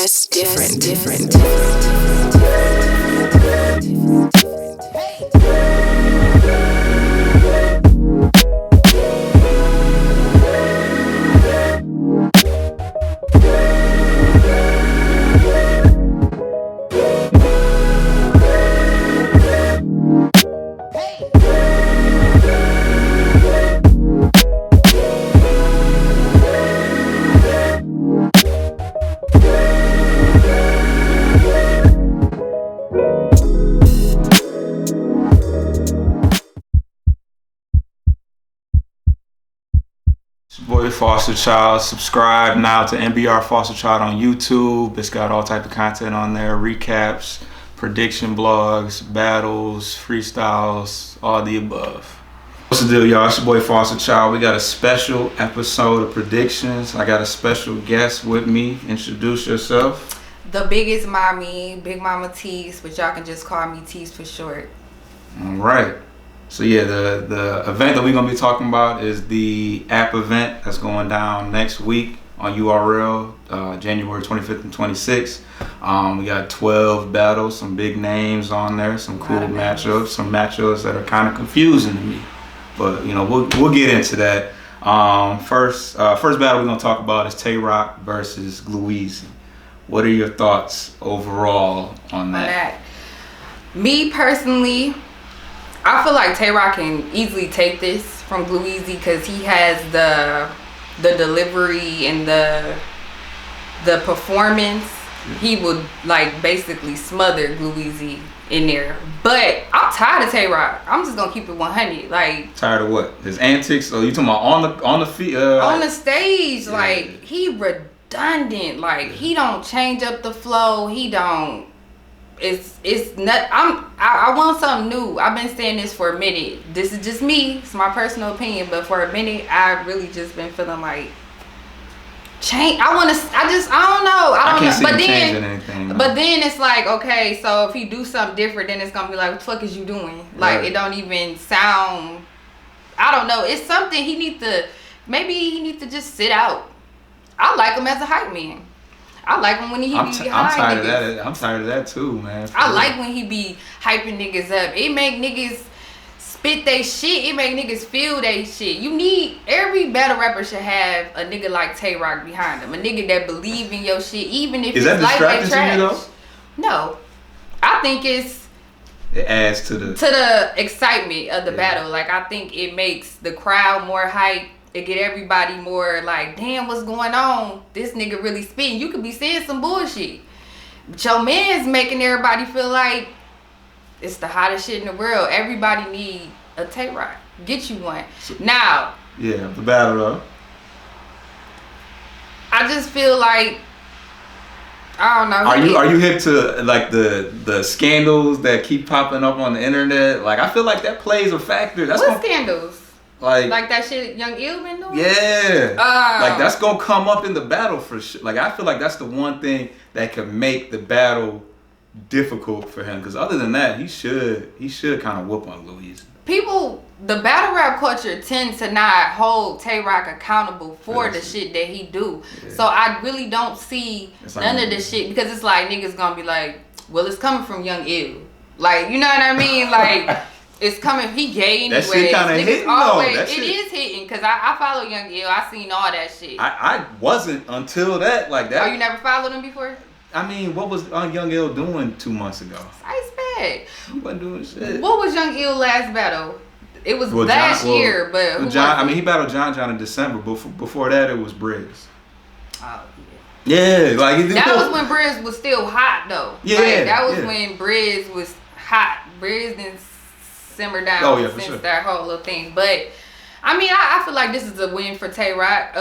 just different. Boy Foster Child. Subscribe now to NBR Foster Child on YouTube. It's got all type of content on there, recaps, prediction blogs, battles, freestyles, all the above. What's the deal, y'all? It's your boy Foster Child. We got a special episode of predictions. I got a special guest with me. Introduce yourself. The biggest mommy, Big Mama Tees, but y'all can just call me Tees for short. All right. So yeah, the event that we're gonna be talking about is the app event that's going down next week on URL, January 25th and 26th. We got 12 battles, some big names on there, some cool matchups, some matchups that are kind of confusing to me. But you know, we'll get into that. First battle we're gonna talk about is Tay Roc versus Gluezy. What are your thoughts overall on that? Me personally, I feel like Tay Roc can easily take this from Gluezy because he has the delivery and the performance. He would like basically smother Gluezy in there. But I'm tired of Tay Roc. I'm just gonna keep it 100. Like, tired of what? His antics? Or you talking about on the feet? On the stage, yeah. Like he redundant. Like he don't change up the flow. He don't. It's not. I want something new. I've been saying this for a minute. This is just me. It's my personal opinion. But for a minute, I've really just been feeling like change. I don't know. I don't know. But then, anything, no. But then it's like, okay, so if he do something different, then it's gonna be like, what the fuck is you doing? Like, it don't even sound. I don't know. It's something he need to. Maybe he need to just sit out. I like him as a hype man. I like him when he be I'm tired of that. I'm tired of that too, man. I like when he be hyping niggas up. It make niggas spit they shit. It make niggas feel they shit. Every battle rapper should have a nigga like Tay Roc behind him. A nigga that believe in your shit, even if it's lightweight trash. To you though? No, I think it adds to the excitement of the battle. Like, I think it makes the crowd more hype. It get everybody more like, damn, what's going on? This nigga really spitting. You could be saying some bullshit, but your man's making everybody feel like it's the hottest shit in the world. Everybody need a Tay Roc. Get you one. Now. Yeah, the battle though. I just feel like, I don't know. Are you hip to like the scandals that keep popping up on the internet? Like, I feel like that plays a factor. What scandals? Like that shit Young Ill been doing? Yeah. Like, that's gonna come up in the battle for sure. Like, I feel like that's the one thing that could make the battle difficult for him. Because other than that, he should kind of whoop on Gluezy. The battle rap culture tends to not hold Tay Roc accountable for the shit that he do. Yeah. So I really don't see none of the shit, because it's like niggas gonna be like, well, it's coming from Young Ill. Like, you know what I mean? Like, it's coming. He gay anyway. That shit kind of hitting though. It is hitting, because I follow Young Ill. I seen all that shit. I wasn't until that. Like that. Oh, you never followed him before? I mean, what was Young Ill doing 2 months ago? Ice bag. He wasn't doing shit. What was Young Ill last battle? It was last year, but he battled John in December. Before that, it was Briggs. Oh yeah. Like that was when Briggs was still hot though. Yeah, like, that was when Briggs was hot. Briggs didn't simmer down since that whole little thing. But I mean, I feel like this is a win for Tay Roc.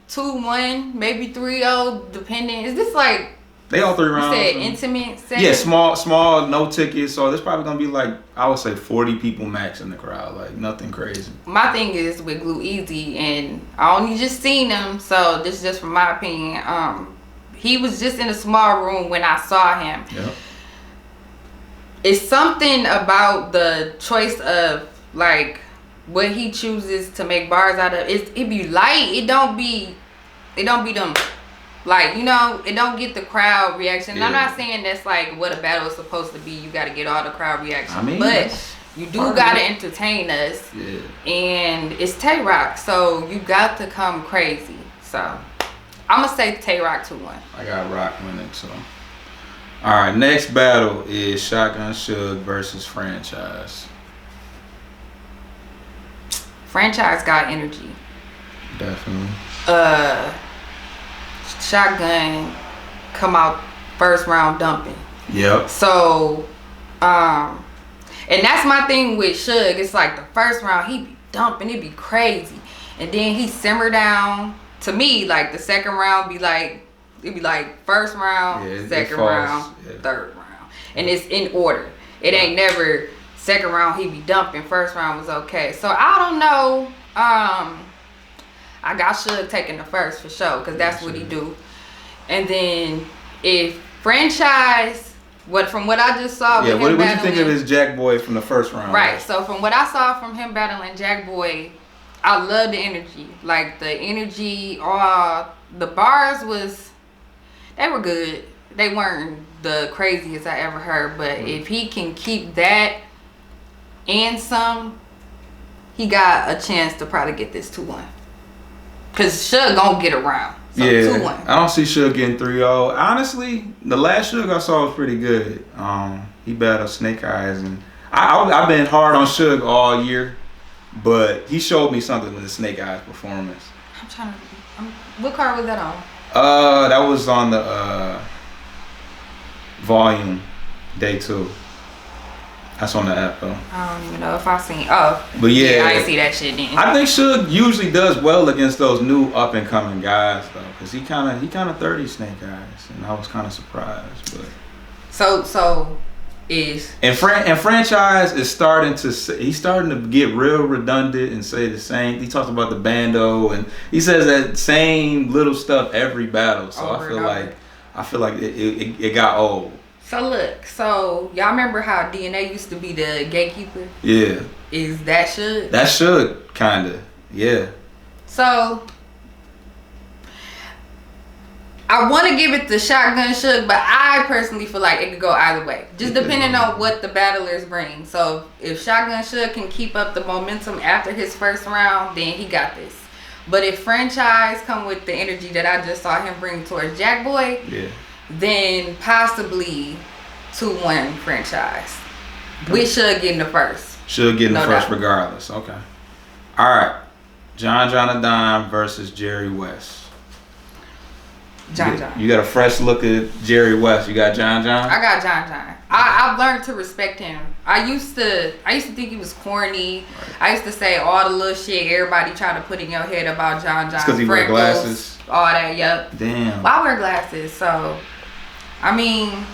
2-1, maybe 3-0, depending. Is this like? They all 3 rounds. You said intimate setting? Yeah, small, no tickets. So there's probably gonna be like, I would say 40 people max in the crowd. Like, nothing crazy. My thing is with Gluezy, and I only just seen him, so this is just from my opinion. He was just in a small room when I saw him. Yep. It's something about the choice of like what he chooses to make bars out of. It be light. It don't be them Like, you know, it don't get the crowd reaction. Yeah. I'm not saying that's like what a battle is supposed to be. You got to get all the crowd reaction. I mean, but you do got to entertain us. Yeah. And it's Tay-Rock, so you got to come crazy. So I'm going to say Tay-Rock 2-1. I got Rock winning, so. All right, next battle is Shotgun Suge versus Franchise. Franchise got energy. Definitely. Shotgun come out first round dumping. Yep. So, and that's my thing with Suge. It's like the first round he be dumping, it be crazy, and then he simmer down. To me, like the second round be like, it be like first round, second round, third round, and it's in order. It ain't never second round he be dumping, first round was okay. So I don't know. I got Suge taking the first for sure, because that's what he do. And then if Franchise, from what I just saw, yeah, what did you think of his Jack Boy from the first round? Right. So from what I saw from him battling Jack Boy, I love the energy. Like the energy, the bars they were good. They weren't the craziest I ever heard, but if he can keep that and some, he got a chance to probably get this 2-1. Cause Suge gonna get around. So 2-1. I don't see Suge getting 3-0. Honestly, the last Suge I saw was pretty good. He battled Snake Eyes, and I've been hard on Suge all year, but he showed me something with the Snake Eyes performance. What card was that on? That was on the Volume Day 2. That's on the app though. I don't even know if I seen. Oh, but yeah, I ain't see that shit then. I think Suge usually does well against those new up and coming guys though, cause he kind of 30 Snake Eyes, and I was kind of surprised. But so is and Franchise is starting to get real redundant and say the same. He talks about the bando, and he says that same little stuff every battle. So I feel like it got old. So look, y'all remember how DNA used to be the gatekeeper? Yeah. Is that Suge? That should kinda, yeah. So I want to give it to Shotgun Suge, but I personally feel like it could go either way, just depending on what the battlers bring. So if Shotgun Suge can keep up the momentum after his first round, then he got this. But if Franchise come with the energy that I just saw him bring towards Jack Boy, then possibly 2-1 Franchise. We should get in the first. Should get in the first regardless. Okay. All right. John the Dime versus Jerry West. John. You got a fresh look at Jerry West. You got John. I got John. I've learned to respect him. I used to think he was corny. Right. I used to say all the little shit everybody trying to put in your head about John. Because he wear glasses. All that. Yep. Damn. Well, I wear glasses, so I mean.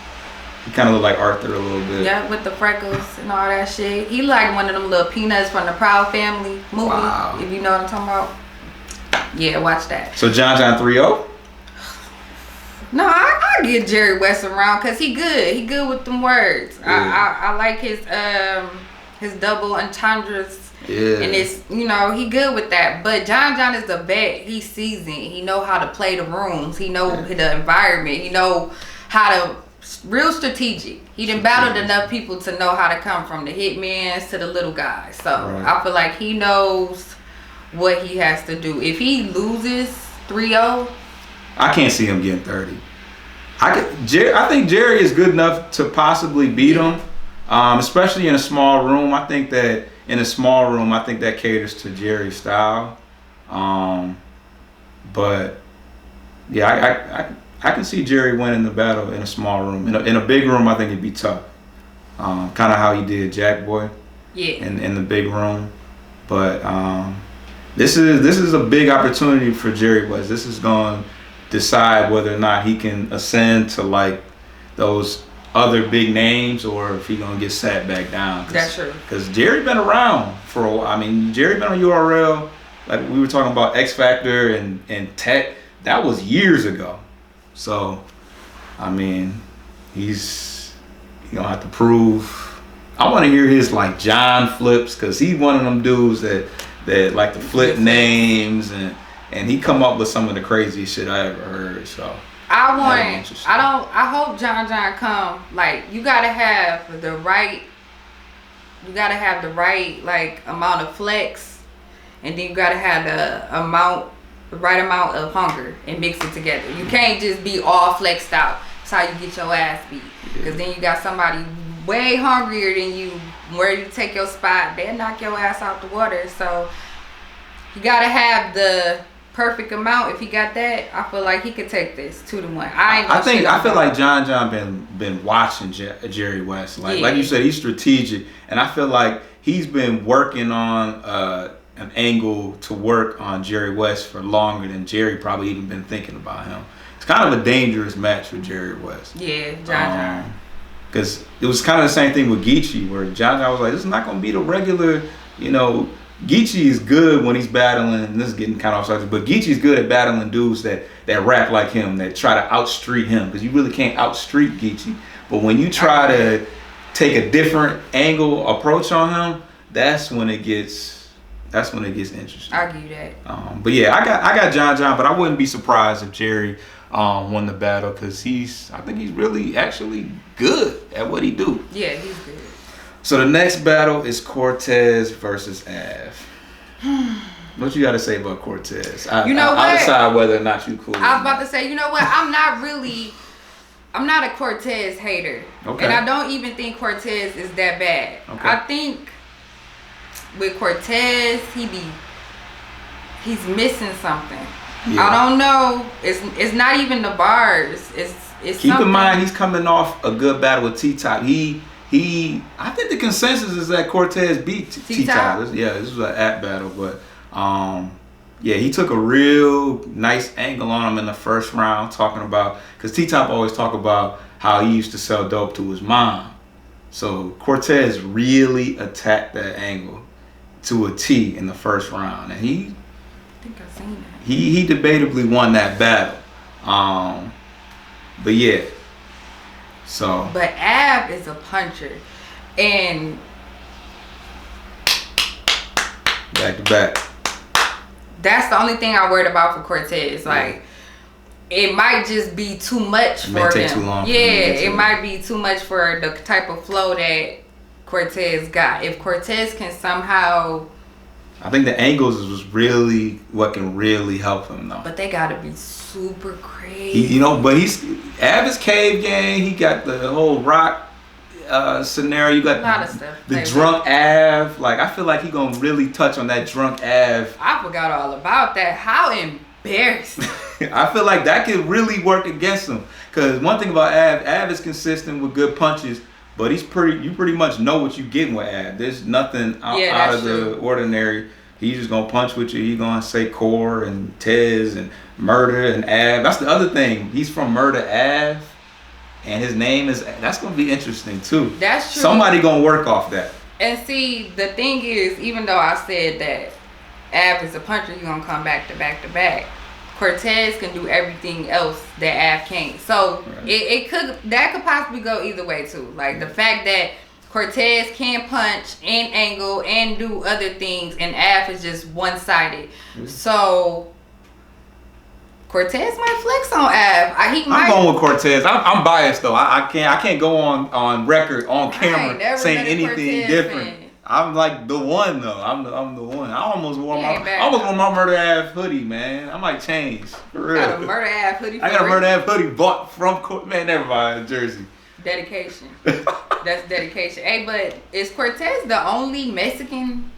He kind of look like Arthur a little bit. Yeah, with the freckles and all that shit. He like one of them little peanuts from the Proud Family movie. Wow. If you know what I'm talking about. Yeah, watch that. So John 3-0? No, I get Jerry West around because he good. He good with them words. Yeah. I like his double entendres. Yeah. And it's, he good with that. But John is the vet. He's seasoned. He know how to play the rooms. He know the environment. He know how to, real strategic. He done battled enough people to know how to come from the hitmans to the little guys. So I feel like he knows what he has to do. If he loses 3-0, I can't see him getting 30. I think Jerry is good enough to possibly beat him, especially in a small room. I think that in a small room, I think that caters to Jerry's style. But yeah, I can see Jerry winning the battle in a small room. In a big room, I think it'd be tough. Kind of how he did Jack Boy. Yeah. In the big room, but this is a big opportunity for Jerry West. This is going to decide whether or not he can ascend to like those other big names, or if he gonna get sat back down. That's true. Because Jerry been around for a while. I mean, Jerry been on URL. Like we were talking about X Factor and Tech. That was years ago. So, I mean, he's gonna have to prove. I want to hear his like John flips, because he's one of them dudes that like to flip names and and he come up with some of the craziest shit I ever heard. So I hope John come. Like, you gotta have the right like amount of flex, and then you gotta have the right amount of hunger and mix it together. You can't just be all flexed out. That's how you get your ass beat. Because then you got somebody way hungrier than you, where you take your spot, they'll knock your ass out the water. So you gotta have the perfect amount. If he got that, I feel like he could take this 2-1. I feel like John been watching Jerry West. Like you said, he's strategic, and I feel like he's been working on an angle to work on Jerry West for longer than Jerry probably even been thinking about him. It's kind of a dangerous match with Jerry West. Yeah, John. Because it was kind of the same thing with Geechee, where John was like, this is not going to be the regular, Geechee is good when he's battling, and this is getting kind of off subject, but Geechee's good at battling dudes that rap like him, that try to outstreet him, because you really can't outstreet Geechee. But when you try to take a different angle approach on him, that's when it gets interesting. I'll give you that. But yeah, I got John, but I wouldn't be surprised if Jerry won the battle, because I think he's really actually good at what he do. Yeah, he's good. So the next battle is Cortez versus Av. What you got to say about Cortez? I'll decide whether or not you cool. I was about to say, you know what? I'm not a Cortez hater. Okay. And I don't even think Cortez is that bad. Okay. I think with Cortez, he's missing something. Yeah. I don't know. It's not even the bars. It's keep something. In mind, he's coming off a good battle with T-Top. I think the consensus is that Cortez beat T-Top. This was an app battle, but he took a real nice angle on him in the first round, talking about, because T-Top always talk about how he used to sell dope to his mom. So Cortez really attacked that angle to a T in the first round, and I think I've seen that. He debatably won that battle. But yeah. So. But Av is a puncher, and back to back. That's the only thing I worried about for Cortez. Like, it might just be too much for him. Take too long. Yeah, it might be too much for the type of flow that Cortez got. If Cortez can somehow, I think the angles was really what can really help him though. But they gotta be super crazy. But Av is cave gang. He got the whole rock scenario. You got a lot of stuff. The drunk Av. Like, I feel like he gonna really touch on that drunk Av. I forgot all about that. How embarrassing. I feel like that could really work against him. Cause one thing about Av is consistent with good punches. But you pretty much know what you're getting with Av. There's nothing out of the ordinary. He's just gonna punch with you. He's gonna say Core and Tez and Murder and Av. That's the other thing. He's from Murder Av, and his name is. That's gonna be interesting too. That's true. Somebody gonna work off that. And see, the thing is, even though I said that Av is a puncher, he's gonna come back to back to back. Cortez can do everything else that Av can't. So it could possibly go either way too. Like the fact that Cortez can punch and angle and do other things, and Av is just one-sided. Mm-hmm. So Cortez might flex on Av. I'm going with Cortez. I'm biased though. I can't go on record on camera saying anything different. Fan. I'm like the one though. I'm the one. I almost wore my Murder Av hoodie, man. I might change for real. Got a Murder Av hoodie. I got a Murder Av hoodie bought from never mind, Jersey. Dedication. That's dedication. Hey, but is Cortez the only Mexican?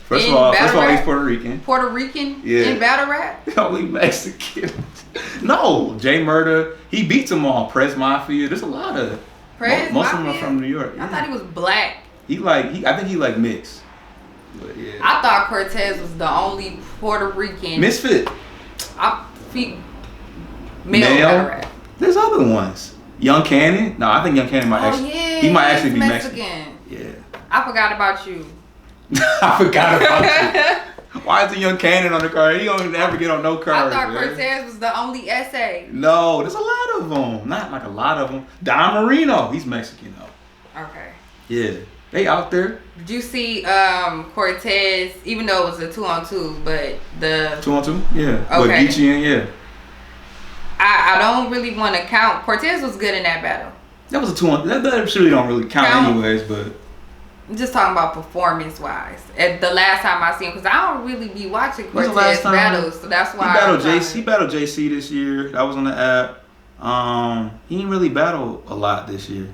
First of all, he's Puerto Rican. Puerto Rican in battle rap? The only Mexican. No, Jay Murder. He beats them all. Press Mafia. There's a lot of. Most of them are from New York. I thought he was black. I think he mixed. But yeah. I thought Cortez was the only Puerto Rican misfit. Male. There's other ones. Young Cannon. No, I think Young Cannon might he might actually be Mexican. Yeah. I forgot about you. I forgot about you. Why is the Young Cannon on the card? He don't ever get on no card. I thought Cortez was the only essay. No, there's a lot of them. Not like a lot of them. Don Marino. He's Mexican though. Okay. Yeah. They out there. Did you see Cortez? Even though it was a 2-on-2, but the 2-on-2, yeah. Okay. With Geechee and yeah. I don't really want to count. Cortez was good in that battle. That was a 2-on. That really don't really count anyways, but. I'm just talking about performance-wise. At the last time I seen him, because I don't really be watching Cortez battles, so that's why. He battled JC this year. That was on the app. He didn't really battle a lot this year.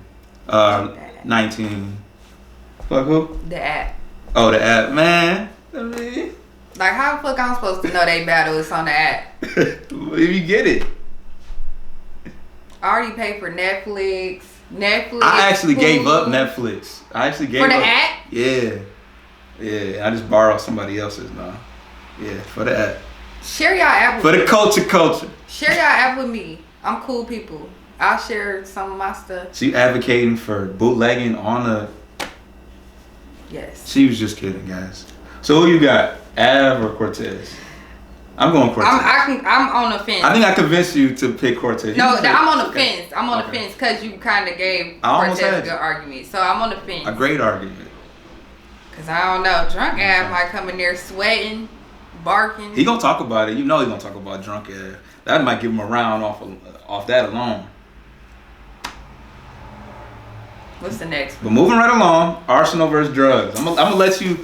19. Fuck who? The app. Oh, the app, man. I mean, like, how the fuck I'm supposed to know they battle is on the app? If you get it. I already paid for Netflix. I actually gave up Netflix. For the app? Yeah. Yeah, I just borrowed somebody else's now. Yeah, for the app. Share y'all app with me. For the culture. Share y'all app with me. I'm cool people. I'll share some of my stuff. So you advocating for bootlegging on the... Yes. She was just kidding, guys. So who you got? Av or Cortez? I'm going Cortez. I'm on the fence. I think I convinced you to pick Cortez. No, I'm on the fence. I'm on the fence because you kind of gave Cortez a good argument. So I'm on the fence. A great argument. Because I don't know. Drunk Av might come in there sweating, barking. He gonna talk about it. You know he gonna talk about Drunk Av. That might give him a round off that alone. What's the next one? But moving right along, Arsenal versus Drugs. I'm gonna let you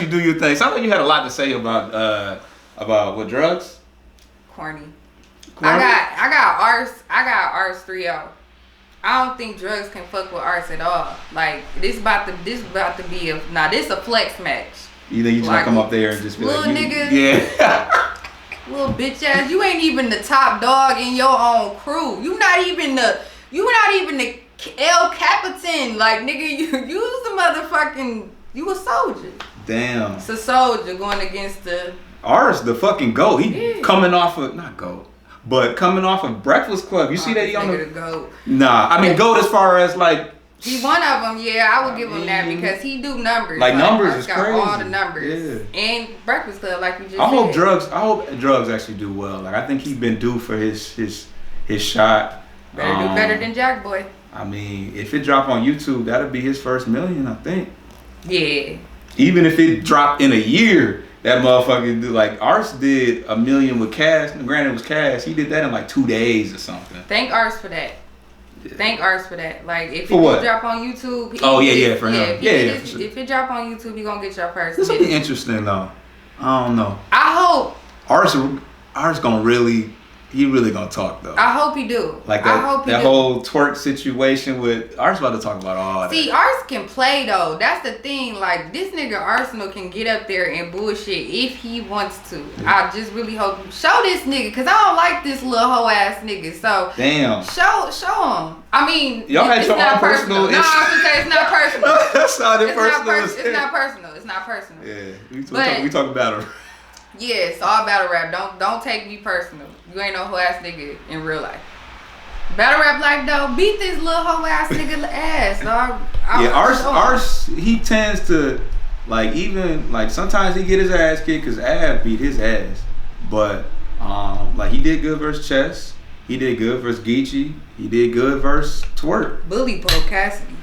do your thing. Sounds like you had a lot to say about what drugs? Corny. I got Ars 3-0. I don't think Drugs can fuck with Ars at all. like this about to be this a flex match. You think you just gonna come up there and just be little like, nigga, yeah. Little bitch ass. You ain't even the top dog in your own crew. You not even the El Capitan. Like, nigga, you was the motherfucking, you a soldier. Damn. It's a soldier going against the Ars, the fucking GOAT. He coming off of, not GOAT, but coming off of Breakfast Club. You see that he on the GOAT. Nah, I mean GOAT as far as like. He one of them, yeah. I would give him that because he do numbers. Like numbers Ars is got crazy. all the numbers. Yeah. And Breakfast Club, like you just said. I hope Drugs actually do well. Like I think he's been due for his shot. Better do better than Jack Boy. I mean, if it drop on YouTube, that'll be his first million, I think. Yeah. Even if it dropped in a year, that motherfucker do like Ars did $1 million with Cash. Granted, it was Cash. He did that in like 2 days or something. Thank Ars for that. Yeah. Thank Ars for that. Like if it drop on YouTube. For him. If it drop on YouTube, you gonna get your first. This will be interesting though. I don't know. I hope Ars gonna really. He really gonna talk though. I hope he do. Like that whole twerk situation with Ars about to talk about all that. See, Ars can play though. That's the thing. Like this nigga Arsenal can get up there and bullshit if he wants to. I just really hope show this nigga because I don't like this little hoe ass nigga. So damn. Show him. I mean, y'all had your own personal issue. No, I was gonna say it's not personal. That's not personal. It's not personal. It's not personal. Yeah, we talk about it. Yeah, it's all battle rap. Don't take me personal. You ain't no hoe ass nigga in real life. Battle rap like though, beat this little hoe ass nigga ass, dog. Ars he tends to like even like sometimes he get his ass kicked because Av beat his ass, but like he did good versus Chess, he did good versus Geechee, he did good versus Twerk. Bully Poe Cassidy.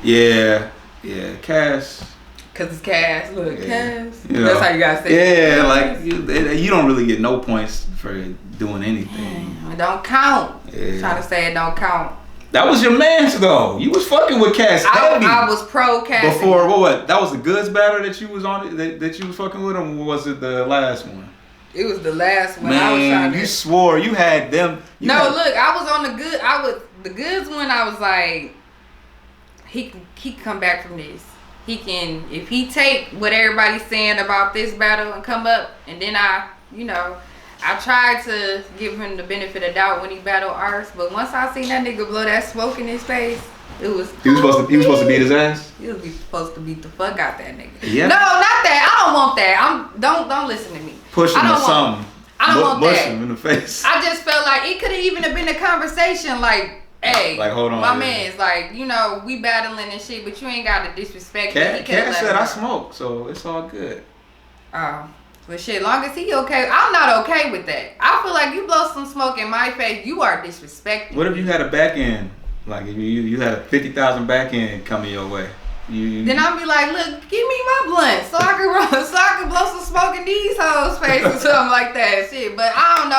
Yeah, Cass. Cause it's Cass. Look, Cass. That's how you gotta say it. Yeah, like you don't really get no points for doing anything. It don't count. Yeah. Trying to say it don't count. That was your man's though. You was fucking with Cass. I was pro Cass. Before what? That was the goods battle that you was on that you was fucking with him, or was it the last one? It was the last one. Man, I was trying to. You swore you had them. Look, I was on the goods one. I was like, he can come back from this. He can, if he take what everybody's saying about this battle and come up, and then I tried to give him the benefit of doubt when he battled Ars, but once I seen that nigga blow that smoke in his face, it was. He was supposed to beat his ass. He was supposed to beat the fuck out that nigga. Yeah. No, not that. I don't want that. Don't listen to me. Push him or something. I don't want that. Push him in the face. I just felt like it could have even have been a conversation like. Hey, like hold on, my man's like, we battling and shit, but you ain't gotta disrespect me. Cass said I smoke, so it's all good. Oh, but shit, long as he okay, I'm not okay with that. I feel like you blow some smoke in my face, you are disrespecting. What if you had a back end, like if you had a 50,000 back end coming your way? Then I'll be like, look, give me my blunt so I can run, so I can blow some smoke in these hoes' face or something like that. Shit, but I don't know.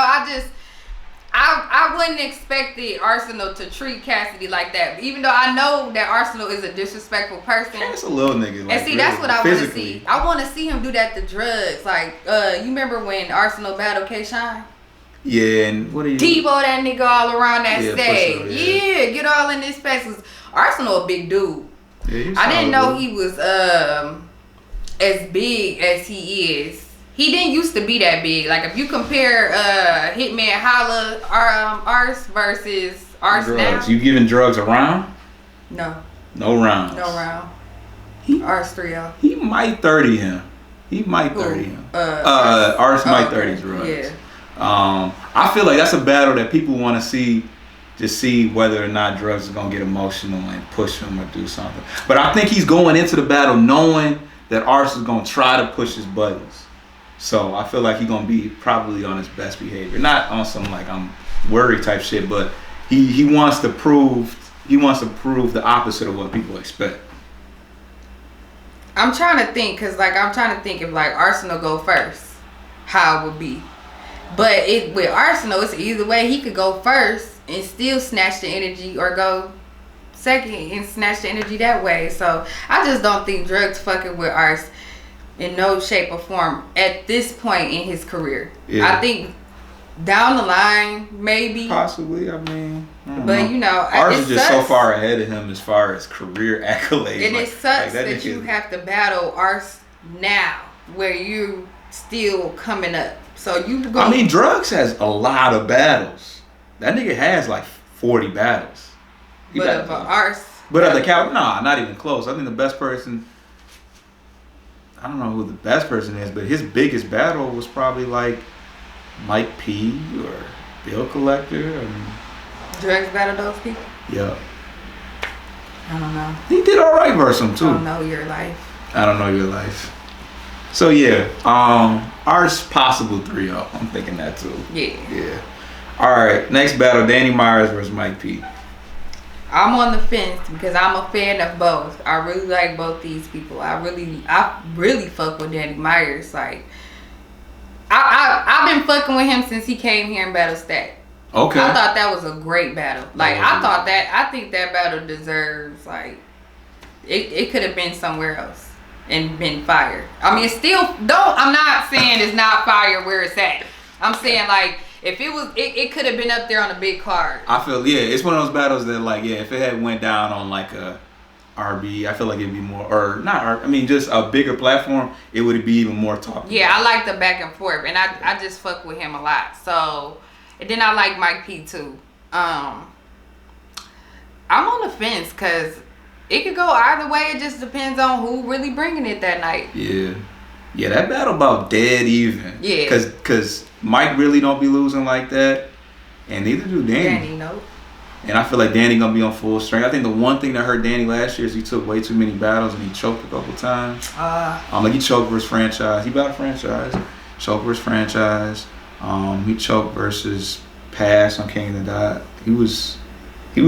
I wouldn't expect the Arsenal to treat Cassidy like that. Even though I know that Arsenal is a disrespectful person. That's a little nigga. Like, and see, that's what I want to see. I want to see him do that to drugs. Like, you remember when Arsenal battled K-Shine? Yeah, and what do you... T-Bow that nigga all around that stage. Sure, yeah, get all in his face. Arsenal a big dude. Yeah, I didn't know he was as big as he is. He didn't used to be that big. Like if you compare Hitman Holla Ars versus Ars now. You giving drugs a round? No. No rounds. No round. Ars 3-0. He might 30 him. He might 30 him. Ars might 30 drugs. Yeah. I feel like that's a battle that people want to see. Just see whether or not drugs are gonna get emotional and push him or do something. But I think he's going into the battle knowing that Ars is gonna try to push his buttons. So I feel like he's gonna be probably on his best behavior, not on some like I'm worried type shit, but he wants to prove the opposite of what people expect. I'm trying to think, cause like I'm trying to think if like Arsenal go first, how it would be. But with Arsenal, it's either way. He could go first and still snatch the energy, or go second and snatch the energy that way. So I just don't think drugs fucking with Ars in no shape or form at this point in his career. Yeah. I think down the line, maybe. Possibly, I mean. But you know, Ars is just so far ahead of him as far as career accolades. And like, it sucks that you have to battle Ars now, where you still coming up. So you go. I mean, drugs has a lot of battles. That nigga has like 40 battles. But of Ars. But at the count, nah, not even close. I think the best person, I don't know who the best person is, but his biggest battle was probably like Mike P or Bill Collector. Drugs battle those people? Yeah. I don't know. He did all right versus him too. I don't know your life. I don't know your life. So yeah, Ars possible 3-0. I'm thinking that too. Yeah. All right, next battle, Danny Myers versus Mike P. I'm on the fence because I'm a fan of both. I really like both these people. I really fuck with Danny Myers. Like, I've been fucking with him since he came here in Battle Stack. Okay. I thought that was a great battle. Like, I think that battle deserves, like, it could have been somewhere else and been fire. I mean, I'm not saying it's not fire where it's at. I'm saying, like, if it was, it could have been up there on a big card. I feel, it's one of those battles that, like, if it had went down on, like, a RB, I feel like it'd be more, or not, just a bigger platform, it would be even more talked about. I like the back and forth, and I just fuck with him a lot. So, and then I like Mike P, too. I'm on the fence, because it could go either way. It just depends on who really bringing it that night. Yeah, that battle about dead even. Yeah. Because Mike really don't be losing like that. And neither do Danny. No. And I feel like Danny going to be on full strength. I think the one thing that hurt Danny last year is he took way too many battles and he choked a couple times. Like he choked versus franchise. He battled franchise. Choked versus franchise. He choked versus Pass on King of the Dot. He was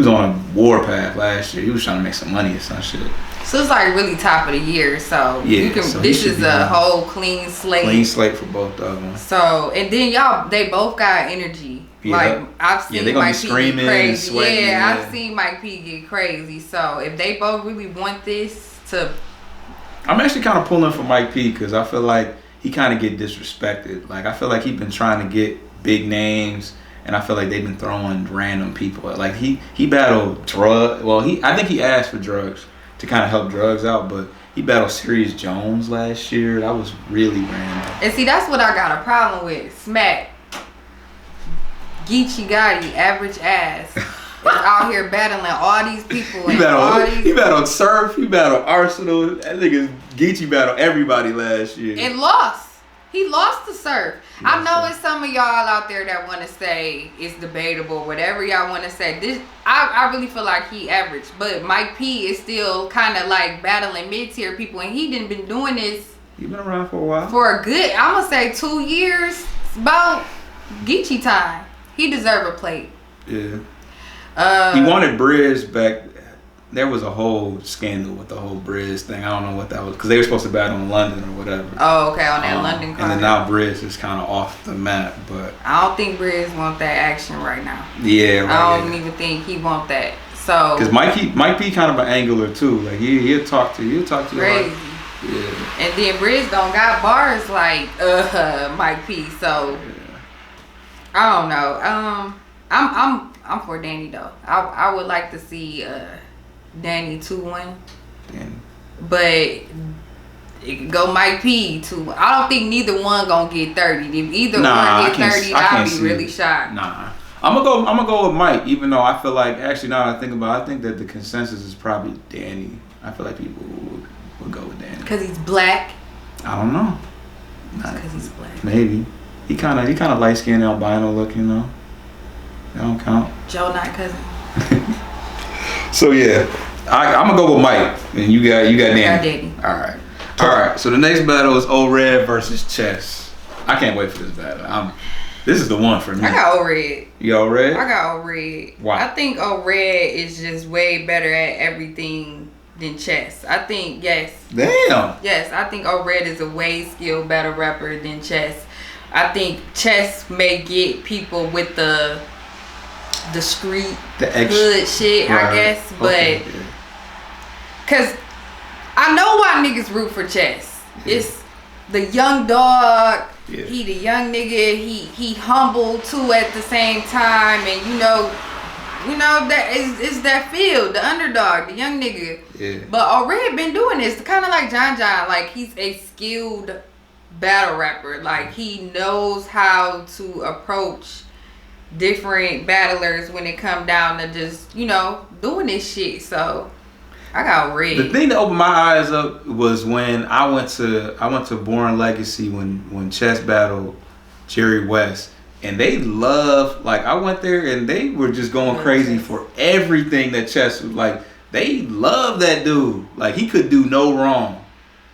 on a war path last year. He was trying to make some money or some shit. So it's like really top of the year. So this is a whole clean slate. Clean slate for both of them. So and then they both got energy. Yeah. Like I've seen Mike P get crazy. I've seen Mike P get crazy. So if they both really want this to, I'm actually kind of pulling for Mike P because I feel like he kind of get disrespected. Like I feel like he's been trying to get big names. And I feel like they've been throwing random people. Like he battled drug. Well, I think he asked for drugs to kind of help drugs out, but he battled Sirius Jones last year. That was really random. And see, that's what I got a problem with. Smack, Geechee Gotti, average ass, is out here battling all these people. He battled Surf. He battled Arsenal. That nigga Geechee battled everybody last year and lost. He lost to Surf. I know it's some of y'all out there that want to say it's debatable, whatever y'all want to say. I really feel like he average, but Mike P is still kind of like battling mid-tier people, and he didn't been doing this. He been around for a while. For a good, I'm gonna say 2 years. About Geechee time. He deserve a plate. Yeah. He wanted Briz back there was a whole scandal with the whole Briz thing. I don't know what that was because they were supposed to battle in London or whatever. Oh, okay, on that London card. And then now Briz is kind of off the map, but I don't think Briz want that action right now. Yeah, right. I don't even think he want that. So because Mike P kind of an angler too. Like he'll talk to you. Crazy. Yeah. And then Briz don't got bars like Mike P. So I don't know. I'm for Danny though. I would like to see Danny 2-1. Danny. But it could go Mike P 2. I don't think neither one gonna get 30. If either one get 30, I'll be really shocked. Nah. I'm gonna go with Mike, even though I feel like actually now that I think about it, I think that the consensus is probably Danny. I feel like people would go with Danny. Cause he's black. I don't know. Cause he's black. Maybe. He kinda light skinned albino look, you know. That don't count. Joe not cousin. So yeah. I'm gonna go with Mike. And you got Danny. I got Danny. Alright. So the next battle is O-Red versus Chess. I can't wait for this battle. This is the one for me. I got O-Red. You got O-Red? I got O-Red. Why? I think O-Red is just way better at everything than Chess. I think, yes. Damn. Yes, I think O-Red is a way skilled better rapper than Chess. I think Chess may get people with the street hood shit, right. I guess. But, because I know why niggas root for Chess. Yeah. It's the young dog. Yeah. He the young nigga. He humble too at the same time, and you know that is that field, the underdog, the young nigga. Yeah. But already been doing this, kind of like John. Like he's a skilled battle rapper. Like he knows how to approach different battlers when it come down to just doing this shit. So I got Red. The thing that opened my eyes up was when I went to Born Legacy when Chess battled Jerry West, and they love, like, I went there and they were just going crazy for everything that Chess was like. They love that dude. Like he could do no wrong.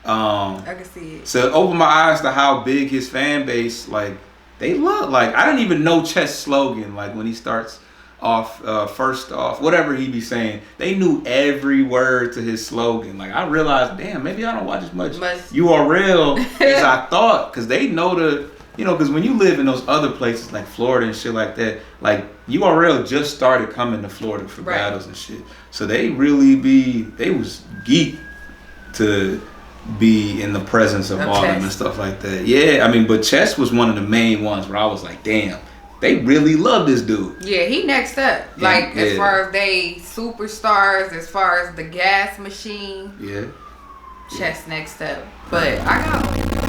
I can see it. So it opened my eyes to how big his fan base, like they love. Like I didn't even know Chess slogan. Like when he starts off first off, whatever he be saying, they knew every word to his slogan. Like I realized, damn, maybe I don't watch as much URL as I thought, because they know because when you live in those other places like Florida and shit like that, like URL just started coming to Florida for battles and shit, so they was geeked to be in the presence of all them and stuff like that. Yeah, I mean, but Chess was one of the main ones where I was like, damn, they really love this dude. Yeah, he next up. Like, as far as they superstars, as far as the gas machine. Yeah. Chess next up. But I got